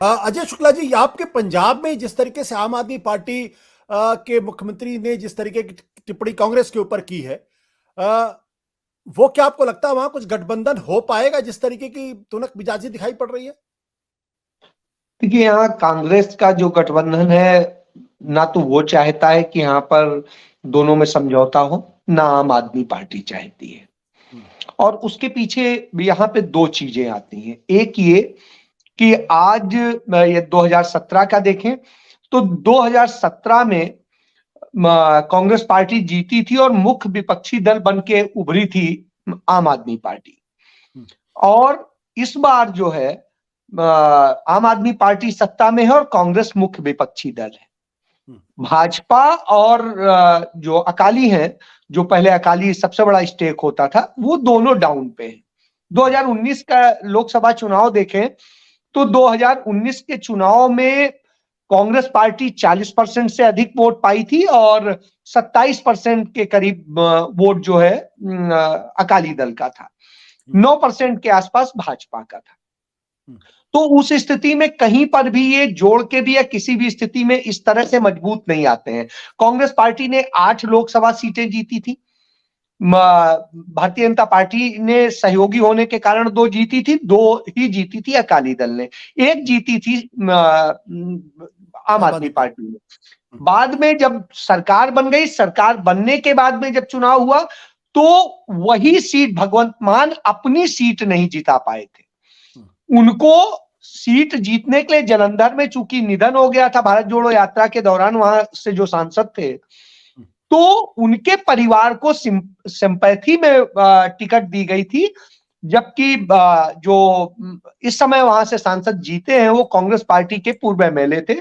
अजय शुक्ला जी, आपके पंजाब में जिस तरीके से आम आदमी पार्टी के मुख्यमंत्री ने जिस तरीके की टिप्पणी कांग्रेस के ऊपर की है, अ, वो क्या आपको लगता है वहां कुछ गठबंधन हो पाएगा जिस तरीके की तुनक मिजाजी दिखाई पड़ रही है? देखिए, यहाँ कांग्रेस का जो गठबंधन है, ना तो वो चाहता है कि यहाँ पर दोनों में समझौता हो, ना आम आदमी पार्टी चाहती है। हम्म। और उसके पीछे यहाँ पे दो चीजें आती हैं। एक ये कि आज ये 2017 का देखें तो 2017 में कांग्रेस पार्टी जीती थी और मुख्य विपक्षी दल बन के उभरी थी आम आदमी पार्टी। हम्म। और इस बार जो है आम आदमी पार्टी सत्ता में है और कांग्रेस मुख्य विपक्षी दल है। भाजपा और जो अकाली है, जो पहले अकाली सबसे बड़ा स्टेक होता था, वो दोनों डाउन पे है। 2019 का लोकसभा चुनाव देखें तो 2019 के चुनाव में कांग्रेस पार्टी 40% से अधिक वोट पाई थी और 27% के करीब वोट जो है अकाली दल का था। 9% के आसपास भाजपा का था। तो उस स्थिति में कहीं पर भी ये जोड़ के भी या किसी भी स्थिति में इस तरह से मजबूत नहीं आते हैं। कांग्रेस पार्टी ने 8 लोकसभा सीटें जीती थी। भारतीय जनता पार्टी ने सहयोगी होने के कारण 2 जीती थी, 2 ही जीती थी अकाली दल ने, 1 जीती थी आम आदमी पार्टी ने। बाद में जब सरकार बन गई, सरकार बनने के बाद में जब चुनाव हुआ तो वही सीट भगवंत मान अपनी सीट नहीं जिता पाए थे। उनको सीट जीतने के लिए जलंधर में चूंकि निधन हो गया था भारत जोड़ो यात्रा के दौरान, वहां से जो सांसद थे, तो उनके परिवार को सिंपैथी में टिकट दी गई थी। जबकि जो इस समय वहां से सांसद जीते हैं वो कांग्रेस पार्टी के पूर्व एमएलए थे,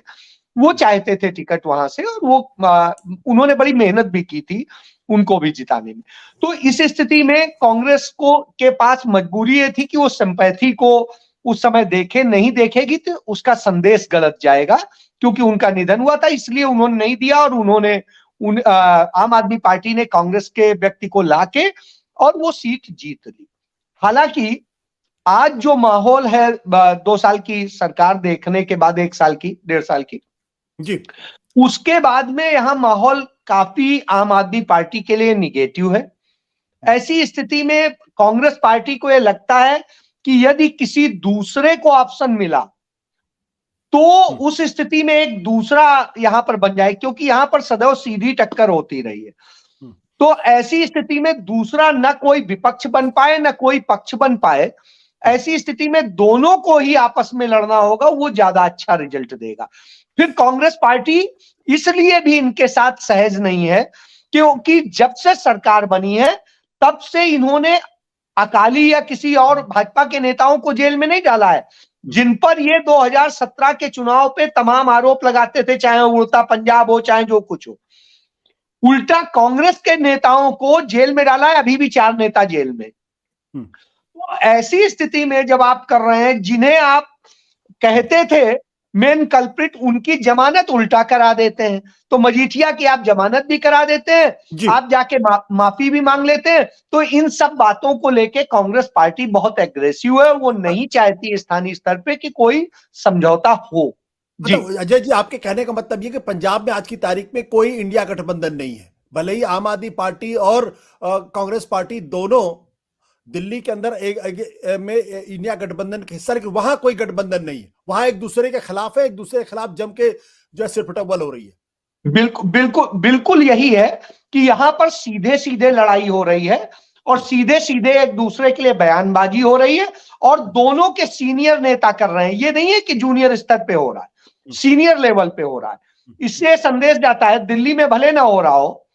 वो चाहते थे टिकट वहां से और वो उन्होंने बड़ी मेहनत भी की थी उनको भी जिताने में। तो इस स्थिति में कांग्रेस को के पास मजबूरी ये थी कि वो सिंपैथी को उस समय देखे, नहीं देखेगी तो उसका संदेश गलत जाएगा, क्योंकि उनका निधन हुआ था इसलिए उन्होंने नहीं दिया और उन्होंने आम आदमी पार्टी ने कांग्रेस के व्यक्ति को लाके और वो सीट जीत ली। हालांकि आज जो माहौल है 2 साल की सरकार देखने के बाद, 1 साल की, 1.5 साल की जी, उसके बाद में यहां माहौल काफी आम आदमी पार्टी के लिए निगेटिव है। ऐसी स्थिति में कांग्रेस पार्टी को यह लगता है कि यदि किसी दूसरे को ऑप्शन मिला तो उस स्थिति में एक दूसरा यहां पर बन जाए, क्योंकि यहां पर सदैव सीधी टक्कर होती रही है। तो ऐसी स्थिति में दूसरा न कोई विपक्ष बन पाए न कोई पक्ष बन पाए, ऐसी स्थिति में दोनों को ही आपस में लड़ना होगा, वो ज्यादा अच्छा रिजल्ट देगा। फिर कांग्रेस पार्टी इसलिए भी इनके साथ सहज नहीं है क्योंकि जब से सरकार बनी है तब से इन्होंने अकाली या किसी और भाजपा के नेताओं को जेल में नहीं डाला है, जिन पर ये 2017 के चुनाव पे तमाम आरोप लगाते थे, चाहे उड़ता पंजाब हो चाहे जो कुछ हो। उल्टा कांग्रेस के नेताओं को जेल में डाला है, अभी भी 4 नेता जेल में। तो ऐसी स्थिति में जब आप कर रहे हैं, जिन्हें आप कहते थे मेन कल्प्रिट, उनकी जमानत उल्टा करा देते हैं। तो मजीठिया की आप जमानत भी करा देते हैं, आप जाके माफी भी मांग लेते हैं। तो इन सब बातों को लेके कांग्रेस पार्टी बहुत एग्रेसिव है और वो नहीं चाहती स्थानीय स्तर पे कि कोई समझौता हो। जी अजय जी, आपके कहने का मतलब ये कि पंजाब में आज की तारीख में कोई इंडिया गठबंधन नहीं है, भले ही आम आदमी पार्टी और कांग्रेस पार्टी दोनों दिल्ली के अंदर में इंडिया गठबंधन के हिस्सा, लेकिन वहां कोई गठबंधन नहीं है, वहां एक दूसरे के खिलाफ है, एक दूसरे के खिलाफ जम के जो है सिरफटबल हो रही है। बिल्कुल बिल्कुल बिल्कुल यही है कि यहां पर सीधे सीधे लड़ाई हो रही है और सीधे सीधे एक दूसरे के लिए बयानबाजी हो रही है और दोनों के सीनियर नेता कर रहे हैं। ये नहीं है कि जूनियर स्तर पे हो रहा है, सीनियर लेवल पे हो रहा है। इससे संदेश जाता है दिल्ली में भले ना हो रहा हो,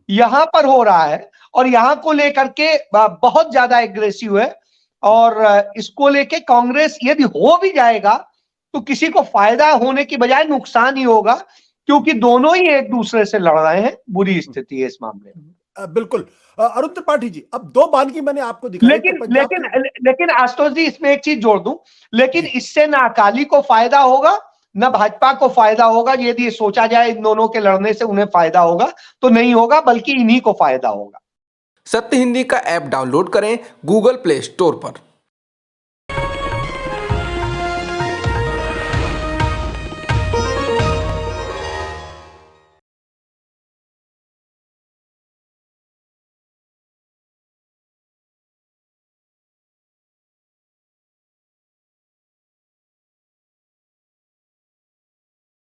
यहां पर हो रहा है और यहां को लेकर के बहुत ज्यादा एग्रेसिव है। और इसको लेके कांग्रेस यदि हो भी जाएगा तो किसी को फायदा होने की बजाय नुकसान ही होगा, क्योंकि दोनों ही एक दूसरे से लड़ रहे हैं। बुरी स्थिति है इस मामले में। बिल्कुल। अरुण त्रिपाठी जी, अब 2 बानगी मैंने आपको दिखाई, लेकिन आशुतोष जी, इसमें एक चीज जोड़ दूं, लेकिन इससे ना अकाली को फायदा होगा न भाजपा को फायदा होगा। यदि सोचा जाए इन दोनों के लड़ने से उन्हें फायदा होगा तो नहीं होगा, बल्कि इन्हीं को फायदा होगा। सत्य हिंदी का ऐप डाउनलोड करें गूगल प्ले स्टोर पर।